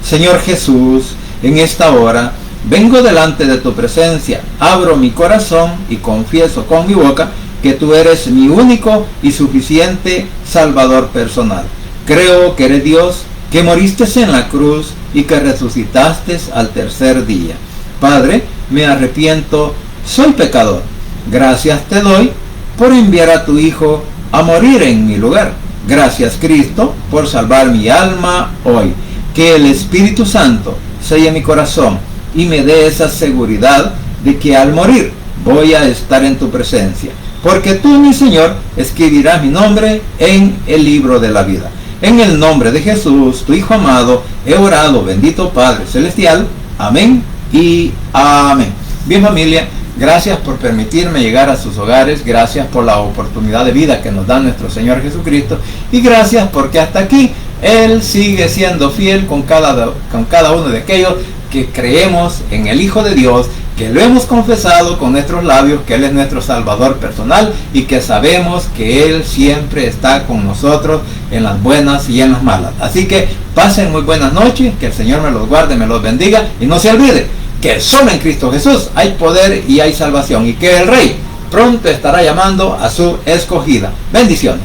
Señor Jesús, en esta hora vengo delante de tu presencia, abro mi corazón y confieso con mi boca que tú eres mi único y suficiente Salvador personal. Creo que eres Dios, que moriste en la cruz y que resucitaste al tercer día. Padre, me arrepiento, soy pecador. Gracias te doy por enviar a tu Hijo a morir en mi lugar. Gracias, Cristo, por salvar mi alma hoy. Que el Espíritu Santo selle mi corazón y me dé esa seguridad de que al morir voy a estar en tu presencia, porque tú, mi Señor, escribirás mi nombre en el libro de la vida. En el nombre de Jesús, tu Hijo amado, he orado, bendito Padre Celestial. Amén y amén. Bien, familia, gracias por permitirme llegar a sus hogares, gracias por la oportunidad de vida que nos da nuestro Señor Jesucristo, y gracias porque hasta aquí Él sigue siendo fiel con cada uno de aquellos que creemos en el Hijo de Dios, que lo hemos confesado con nuestros labios, que Él es nuestro Salvador personal, y que sabemos que Él siempre está con nosotros en las buenas y en las malas. Así que pasen muy buenas noches, que el Señor me los guarde, me los bendiga, y no se olvide que solo en Cristo Jesús hay poder y hay salvación, y que el Rey pronto estará llamando a su escogida. Bendiciones.